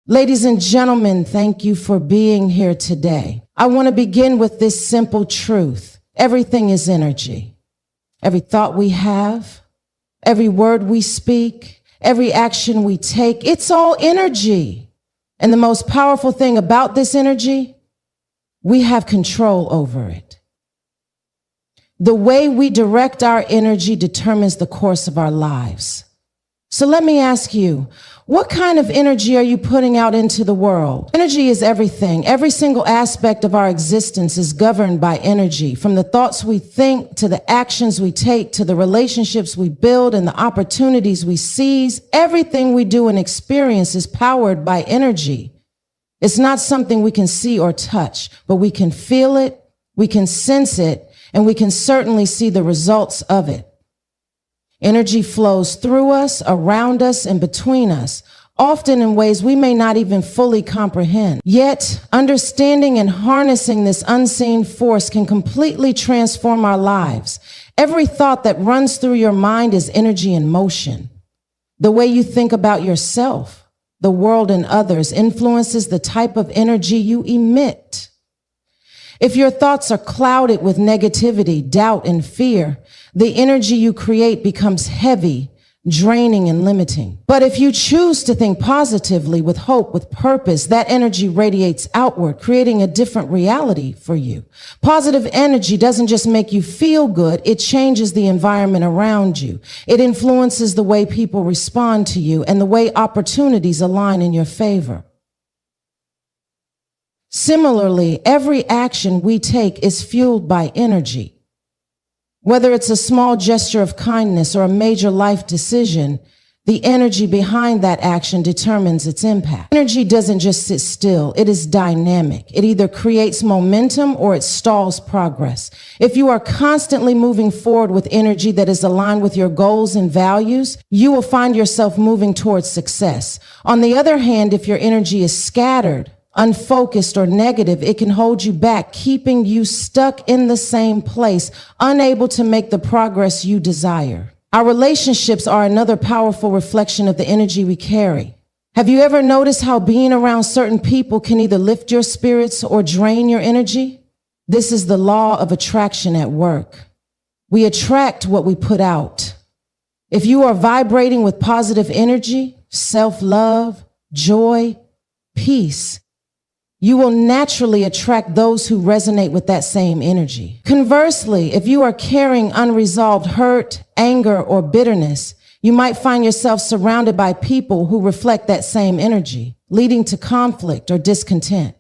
Ladies and gentlemen, thank you for being here today. I want to begin with this simple truth. Everything is energy. Every thought we have, every word we speak, every action we take, it's all energy. And the most powerful thing about this energy, we have control over it. The way we direct our energy determines the course of our lives. So let me ask you, what kind of energy are you putting out into the world? Energy is everything. Every single aspect of our existence is governed by energy, from the thoughts we think to the actions we take to the relationships we build and the opportunities we seize. Everything we do and experience is powered by energy. It's not something we can see or touch, but we can feel it, we can sense it, and we can certainly see the results of it. Energy flows through us, around us, and between us, often in ways we may not even fully comprehend. Yet, understanding and harnessing this unseen force can completely transform our lives. Every thought that runs through your mind is energy in motion. The way you think about yourself, the world, and others influences the type of energy you emit. If your thoughts are clouded with negativity, doubt, and fear, the energy you create becomes heavy, draining, and limiting. But if you choose to think positively, with hope, with purpose, that energy radiates outward, creating a different reality for you. Positive energy doesn't just make you feel good, it changes the environment around you. It influences the way people respond to you and the way opportunities align in your favor. Similarly, every action we take is fueled by energy. Whether it's a small gesture of kindness or a major life decision, the energy behind that action determines its impact. Energy doesn't just sit still, it is dynamic. It either creates momentum or it stalls progress. If you are constantly moving forward with energy that is aligned with your goals and values, you will find yourself moving towards success. On the other hand, if your energy is scattered, unfocused, or negative, it can hold you back, keeping you stuck in the same place, unable to make the progress you desire. Our relationships are another powerful reflection of the energy we carry. Have you ever noticed how being around certain people can either lift your spirits or drain your energy? This is the law of attraction at work. We attract what we put out. If you are vibrating with positive energy, self-love, joy, peace, you will naturally attract those who resonate with that same energy. Conversely, if you are carrying unresolved hurt, anger, or bitterness, you might find yourself surrounded by people who reflect that same energy, leading to conflict or discontent.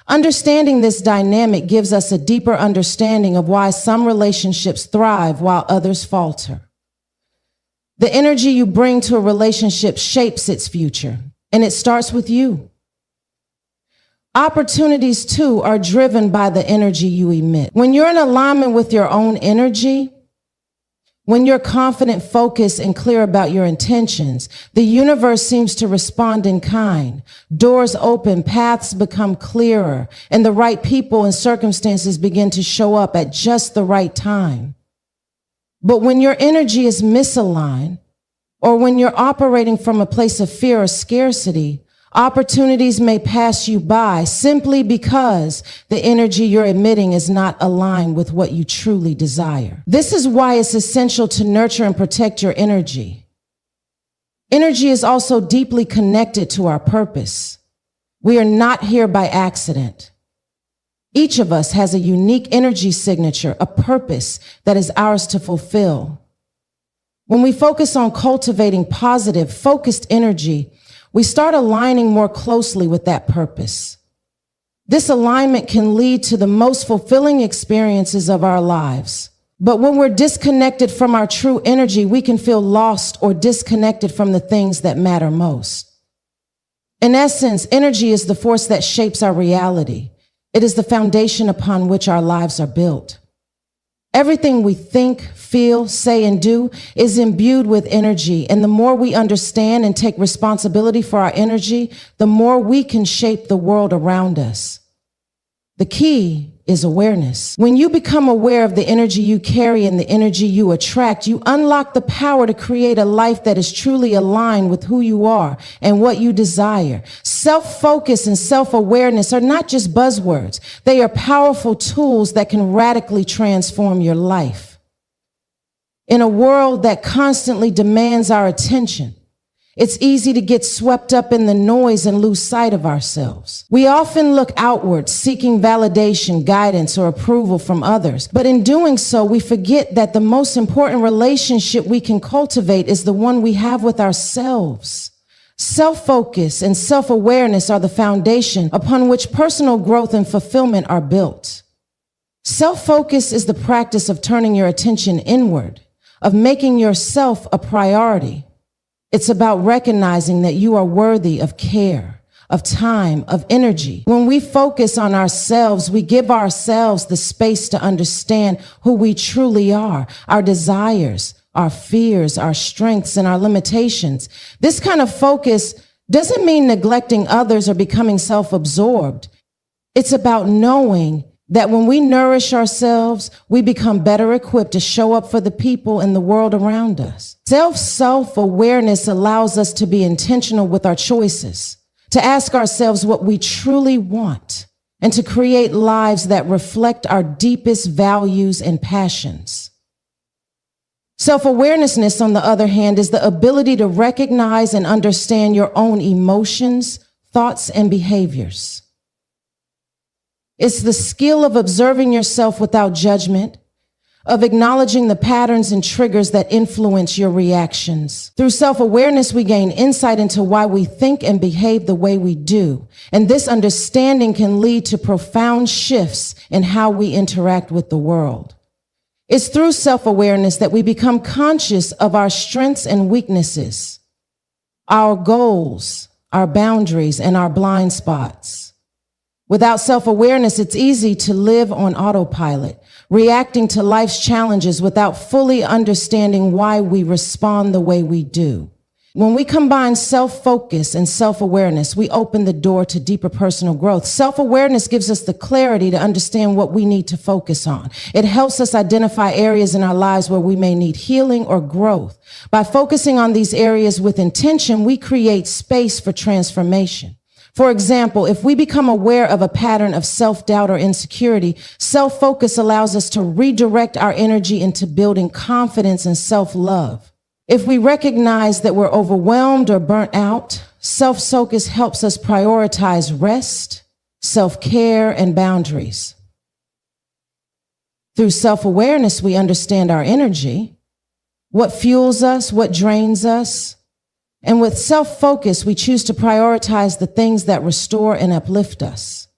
Understanding this dynamic gives us a deeper understanding of why some relationships thrive while others falter. The energy you bring to a relationship shapes its future, and it starts with you. Opportunities, too, are driven by the energy you emit. When you're in alignment with your own energy, when you're confident, focused, and clear about your intentions, the universe seems to respond in kind. Doors open, paths become clearer, and the right people and circumstances begin to show up at just the right time. But when your energy is misaligned, or when you're operating from a place of fear or scarcity, opportunities may pass you by simply because the energy you're emitting is not aligned with what you truly desire. This is why it's essential to nurture and protect your energy. Energy is also deeply connected to our purpose. We are not here by accident. Each of us has a unique energy signature, a purpose that is ours to fulfill. When we focus on cultivating positive, focused energy, we start aligning more closely with that purpose. This alignment can lead to the most fulfilling experiences of our lives. But when we're disconnected from our true energy, we can feel lost or disconnected from the things that matter most. In essence, energy is the force that shapes our reality. It is the foundation upon which our lives are built. Everything we think, feel, say, and do is imbued with energy, and the more we understand and take responsibility for our energy, the more we can shape the world around us. The key is awareness. When you become aware of the energy you carry and the energy you attract, you unlock the power to create a life that is truly aligned with who you are and what you desire. Self-focus and self-awareness are not just buzzwords. They are powerful tools that can radically transform your life. In a world that constantly demands our attention, it's easy to get swept up in the noise and lose sight of ourselves. We often look outward, seeking validation, guidance, or approval from others. But in doing so, we forget that the most important relationship we can cultivate is the one we have with ourselves. Self-focus and self-awareness are the foundation upon which personal growth and fulfillment are built. Self-focus is the practice of turning your attention inward, of making yourself a priority. It's about recognizing that you are worthy of care, of time, of energy. When we focus on ourselves, we give ourselves the space to understand who we truly are, our desires, our fears, our strengths, and our limitations. This kind of focus doesn't mean neglecting others or becoming self-absorbed. It's about knowing that when we nourish ourselves, we become better equipped to show up for the people and the world around us. Self-awareness allows us to be intentional with our choices, to ask ourselves what we truly want, and to create lives that reflect our deepest values and passions. Self-awareness, on the other hand, is the ability to recognize and understand your own emotions, thoughts, and behaviors. It's the skill of observing yourself without judgment, of acknowledging the patterns and triggers that influence your reactions. Through self-awareness, we gain insight into why we think and behave the way we do. And this understanding can lead to profound shifts in how we interact with the world. It's through self-awareness that we become conscious of our strengths and weaknesses, our goals, our boundaries, and our blind spots. Without self-awareness, it's easy to live on autopilot, reacting to life's challenges without fully understanding why we respond the way we do. When we combine self-focus and self-awareness, we open the door to deeper personal growth. Self-awareness gives us the clarity to understand what we need to focus on. It helps us identify areas in our lives where we may need healing or growth. By focusing on these areas with intention, we create space for transformation. For example, if we become aware of a pattern of self-doubt or insecurity, self-focus allows us to redirect our energy into building confidence and self-love. If we recognize that we're overwhelmed or burnt out, self-focus helps us prioritize rest, self-care, and boundaries. Through self-awareness, we understand our energy, what fuels us, what drains us. And with self-focus, we choose to prioritize the things that restore and uplift us.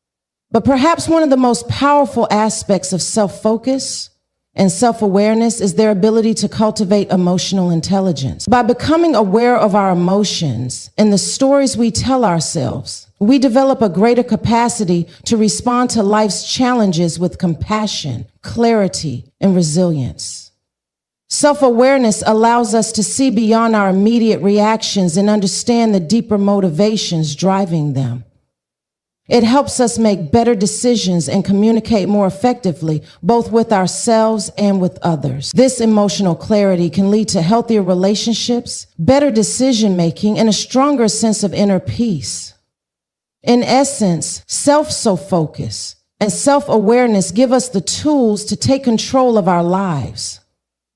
But perhaps one of the most powerful aspects of self-focus and self-awareness is their ability to cultivate emotional intelligence. By becoming aware of our emotions and the stories we tell ourselves, we develop a greater capacity to respond to life's challenges with compassion, clarity, and resilience. Self-awareness allows us to see beyond our immediate reactions and understand the deeper motivations driving them. It helps us make better decisions and communicate more effectively, both with ourselves and with others. This emotional clarity can lead to healthier relationships, better decision-making, and a stronger sense of inner peace. In essence, self-focus and self-awareness give us the tools to take control of our lives.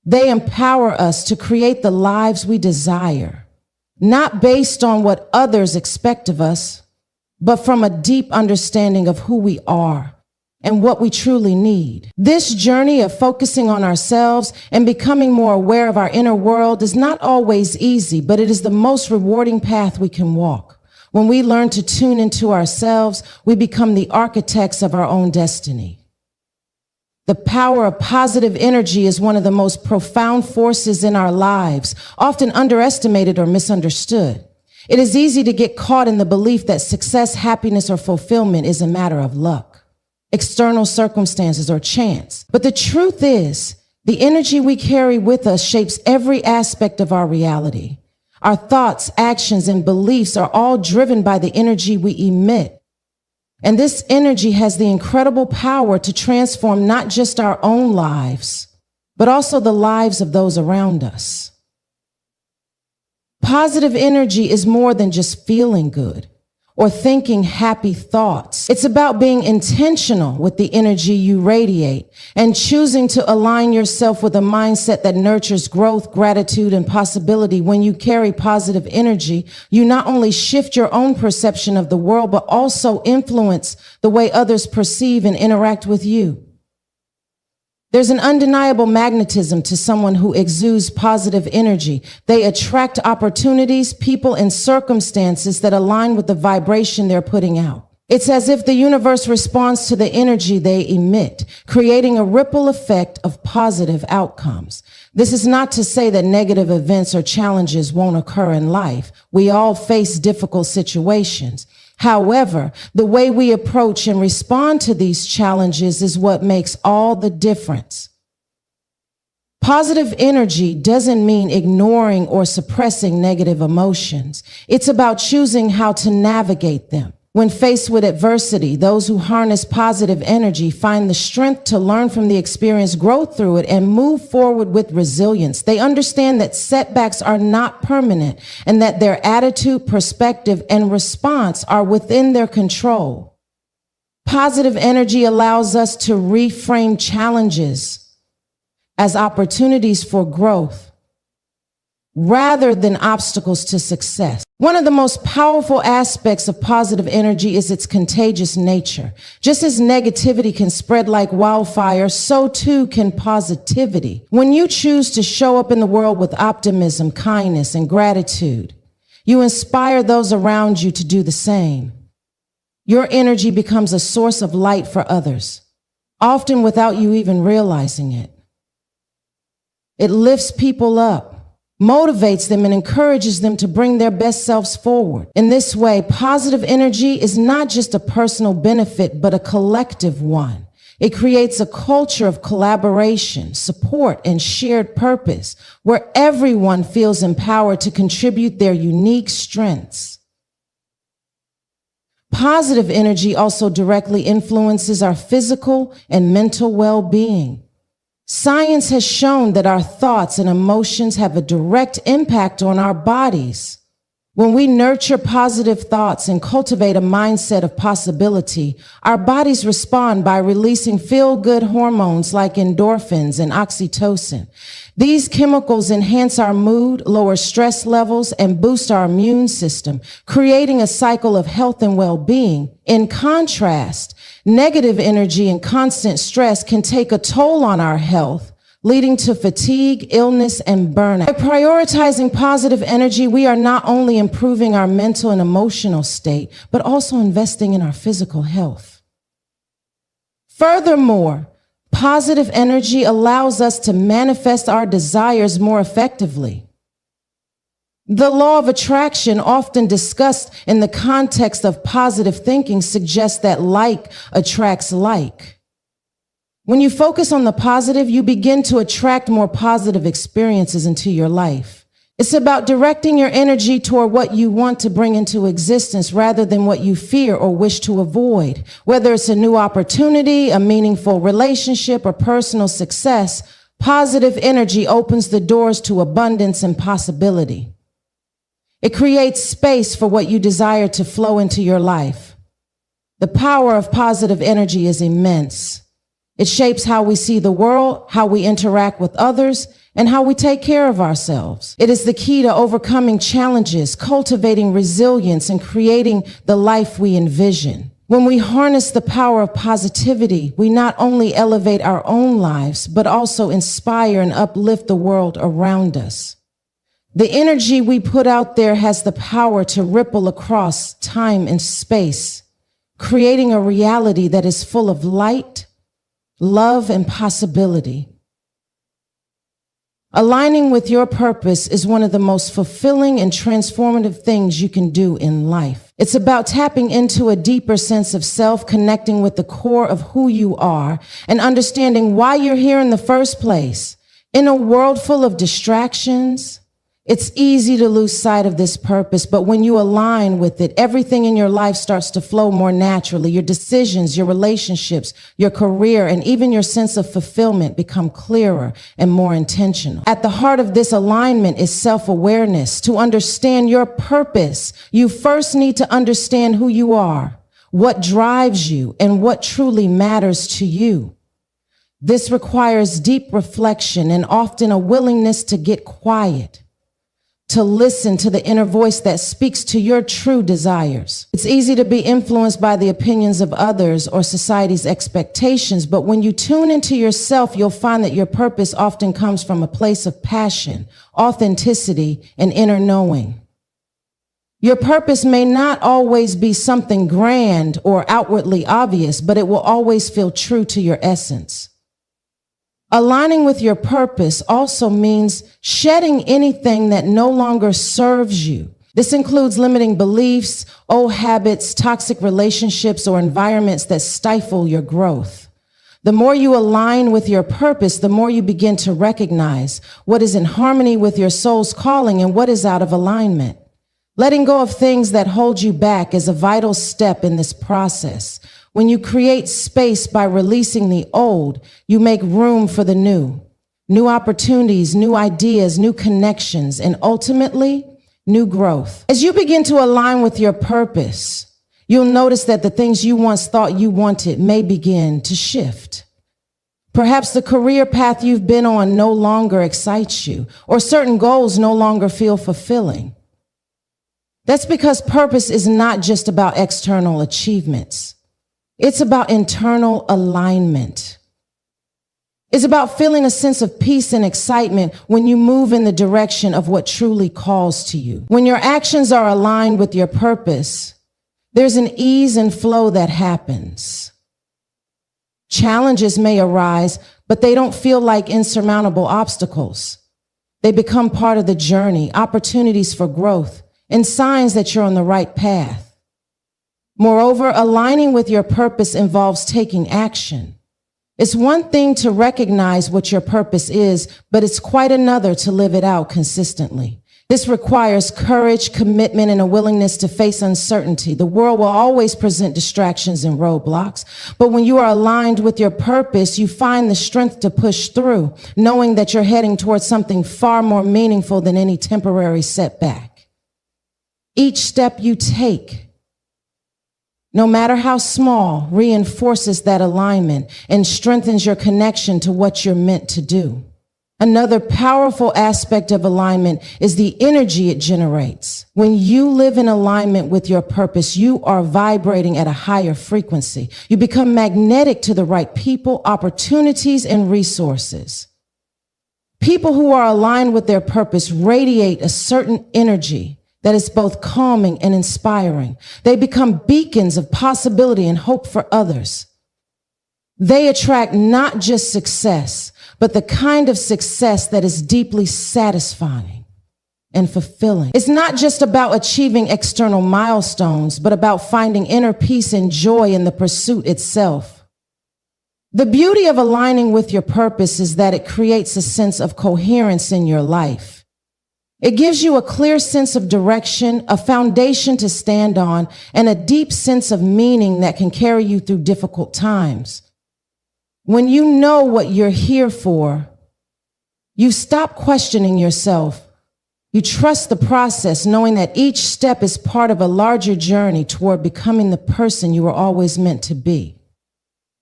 They empower us to create the lives we desire, not based on what others expect of us, but from a deep understanding of who we are and what we truly need. This journey of focusing on ourselves and becoming more aware of our inner world is not always easy, but it is the most rewarding path we can walk. When we learn to tune into ourselves, we become the architects of our own destiny. The power of positive energy is one of the most profound forces in our lives, often underestimated or misunderstood. It is easy to get caught in the belief that success, happiness, or fulfillment is a matter of luck, external circumstances, or chance. But the truth is, the energy we carry with us shapes every aspect of our reality. Our thoughts, actions, and beliefs are all driven by the energy we emit. And this energy has the incredible power to transform not just our own lives, but also the lives of those around us. Positive energy is more than just feeling good or thinking happy thoughts. It's about being intentional with the energy you radiate and choosing to align yourself with a mindset that nurtures growth, gratitude, and possibility. When you carry positive energy, you not only shift your own perception of the world, but also influence the way others perceive and interact with you. There's an undeniable magnetism to someone who exudes positive energy. They attract opportunities, people, and circumstances that align with the vibration they're putting out. It's as if the universe responds to the energy they emit, creating a ripple effect of positive outcomes. This is not to say that negative events or challenges won't occur in life. We all face difficult situations. However, the way we approach and respond to these challenges is what makes all the difference. Positive energy doesn't mean ignoring or suppressing negative emotions. It's about choosing how to navigate them. When faced with adversity, those who harness positive energy find the strength to learn from the experience, grow through it, and move forward with resilience. They understand that setbacks are not permanent and that their attitude, perspective, and response are within their control. Positive energy allows us to reframe challenges as opportunities for growth rather than obstacles to success. One of the most powerful aspects of positive energy is its contagious nature. Just as negativity can spread like wildfire, so too can positivity. When you choose to show up in the world with optimism, kindness, and gratitude, you inspire those around you to do the same. Your energy becomes a source of light for others, often without you even realizing it. It lifts people up, motivates them, and encourages them to bring their best selves forward. In this way, positive energy is not just a personal benefit, but a collective one. It creates a culture of collaboration, support, and shared purpose, where everyone feels empowered to contribute their unique strengths. Positive energy also directly influences our physical and mental well-being. Science has shown that our thoughts and emotions have a direct impact on our bodies. When we nurture positive thoughts and cultivate a mindset of possibility, our bodies respond by releasing feel-good hormones like endorphins and oxytocin. These chemicals enhance our mood, lower stress levels, and boost our immune system, creating a cycle of health and well-being. In contrast, negative energy and constant stress can take a toll on our health, leading to fatigue, illness, and burnout. By prioritizing positive energy, we are not only improving our mental and emotional state, but also investing in our physical health. Furthermore, positive energy allows us to manifest our desires more effectively. The law of attraction, often discussed in the context of positive thinking, suggests that like attracts like. When you focus on the positive, you begin to attract more positive experiences into your life. It's about directing your energy toward what you want to bring into existence rather than what you fear or wish to avoid. Whether it's a new opportunity, a meaningful relationship, or personal success, positive energy opens the doors to abundance and possibility. It creates space for what you desire to flow into your life. The power of positive energy is immense. It shapes how we see the world, how we interact with others, and how we take care of ourselves. It is the key to overcoming challenges, cultivating resilience, and creating the life we envision. When we harness the power of positivity, we not only elevate our own lives, but also inspire and uplift the world around us. The energy we put out there has the power to ripple across time and space, creating a reality that is full of light, love, and possibility. Aligning with your purpose is one of the most fulfilling and transformative things you can do in life. It's about tapping into a deeper sense of self, connecting with the core of who you are, and understanding why you're here in the first place. In a world full of distractions, It's easy to lose sight of this purpose, but when you align with it, everything in your life starts to flow more naturally. Your decisions, your relationships, your career, and even your sense of fulfillment become clearer and more intentional. At the heart of this alignment is self-awareness. To understand your purpose, you first need to understand who you are, what drives you, and what truly matters to you. This requires deep reflection and often a willingness to get quiet, to listen to the inner voice that speaks to your true desires. It's easy to be influenced by the opinions of others or society's expectations, but when you tune into yourself, you'll find that your purpose often comes from a place of passion, authenticity, and inner knowing. Your purpose may not always be something grand or outwardly obvious, but it will always feel true to your essence. Aligning with your purpose also means shedding anything that no longer serves you. This includes limiting beliefs, old habits, toxic relationships, or environments that stifle your growth. The more you align with your purpose, the more you begin to recognize what is in harmony with your soul's calling and what is out of alignment. Letting go of things that hold you back is a vital step in this process. When you create space by releasing the old, you make room for the new opportunities, new ideas, new connections, and ultimately, new growth. As you begin to align with your purpose, you'll notice that the things you once thought you wanted may begin to shift. Perhaps the career path you've been on no longer excites you, or certain goals no longer feel fulfilling. That's because purpose is not just about external achievements. It's about internal alignment. It's about feeling a sense of peace and excitement when you move in the direction of what truly calls to you. When your actions are aligned with your purpose, there's an ease and flow that happens. Challenges may arise, but they don't feel like insurmountable obstacles. They become part of the journey, opportunities for growth, and signs that you're on the right path. Moreover, aligning with your purpose involves taking action. It's one thing to recognize what your purpose is, but it's quite another to live it out consistently. This requires courage, commitment, and a willingness to face uncertainty. The world will always present distractions and roadblocks, but when you are aligned with your purpose, you find the strength to push through, knowing that you're heading towards something far more meaningful than any temporary setback. Each step you take, no matter how small, reinforces that alignment and strengthens your connection to what you're meant to do. Another powerful aspect of alignment is the energy it generates. When you live in alignment with your purpose, you are vibrating at a higher frequency. You become magnetic to the right people, opportunities, and resources. People who are aligned with their purpose radiate a certain energy that is both calming and inspiring. They become beacons of possibility and hope for others. They attract not just success, but the kind of success that is deeply satisfying and fulfilling. It's not just about achieving external milestones, but about finding inner peace and joy in the pursuit itself. The beauty of aligning with your purpose is that it creates a sense of coherence in your life. It gives you a clear sense of direction, a foundation to stand on, and a deep sense of meaning that can carry you through difficult times. When you know what you're here for, you stop questioning yourself. You trust the process, knowing that each step is part of a larger journey toward becoming the person you were always meant to be.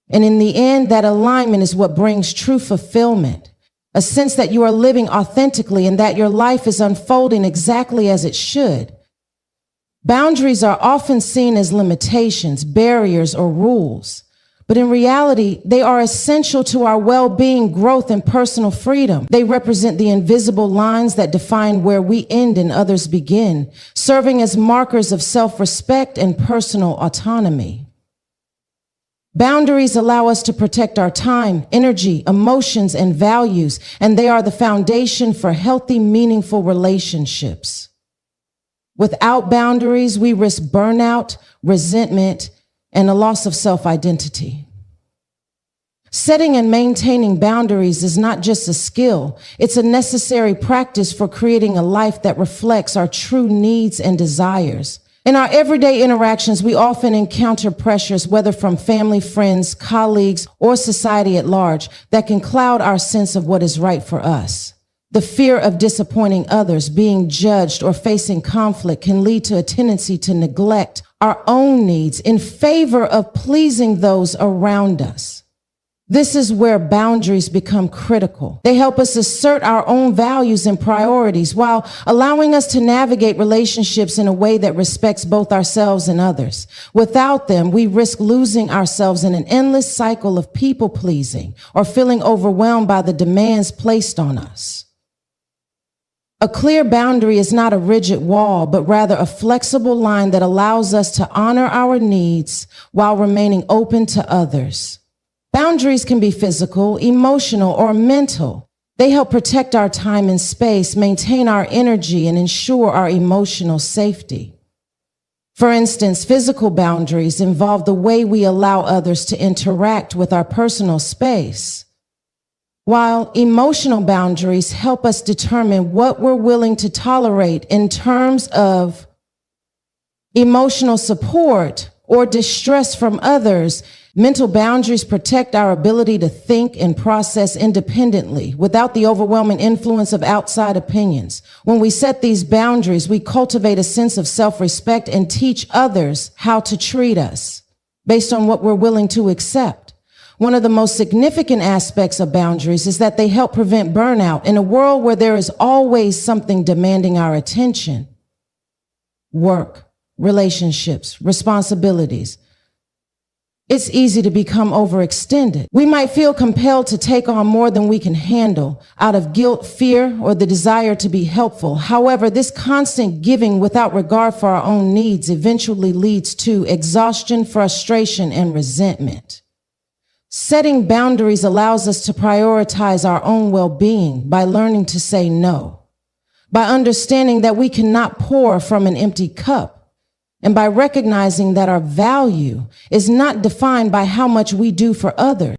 And in the end, that alignment is what brings true fulfillment. A sense that you are living authentically and that your life is unfolding exactly as it should. Boundaries are often seen as limitations, barriers, or rules, but in reality, they are essential to our well-being, growth, and personal freedom. They represent the invisible lines that define where we end and others begin, serving as markers of self-respect and personal autonomy. Boundaries allow us to protect our time, energy, emotions, and values, and they are the foundation for healthy, meaningful relationships. Without boundaries, we risk burnout, resentment, and a loss of self-identity. Setting and maintaining boundaries is not just a skill, it's a necessary practice for creating a life that reflects our true needs and desires. In our everyday interactions, we often encounter pressures, whether from family, friends, colleagues, or society at large, that can cloud our sense of what is right for us. The fear of disappointing others, being judged, or facing conflict can lead to a tendency to neglect our own needs in favor of pleasing those around us. This is where boundaries become critical. They help us assert our own values and priorities while allowing us to navigate relationships in a way that respects both ourselves and others. Without them, we risk losing ourselves in an endless cycle of people pleasing or feeling overwhelmed by the demands placed on us. A clear boundary is not a rigid wall, but rather a flexible line that allows us to honor our needs while remaining open to others. Boundaries can be physical, emotional, or mental. They help protect our time and space, maintain our energy, and ensure our emotional safety. For instance, physical boundaries involve the way we allow others to interact with our personal space, while emotional boundaries help us determine what we're willing to tolerate in terms of emotional support or distress from others. Mental boundaries protect our ability to think and process independently without the overwhelming influence of outside opinions. When we set these boundaries, we cultivate a sense of self-respect and teach others how to treat us based on what we're willing to accept. One of the most significant aspects of boundaries is that they help prevent burnout in a world where there is always something demanding our attention. Work, relationships, responsibilities. It's easy to become overextended. We might feel compelled to take on more than we can handle out of guilt, fear, or the desire to be helpful. However, this constant giving without regard for our own needs eventually leads to exhaustion, frustration, and resentment. Setting boundaries allows us to prioritize our own well-being by learning to say no, by understanding that we cannot pour from an empty cup, and by recognizing that our value is not defined by how much we do for others,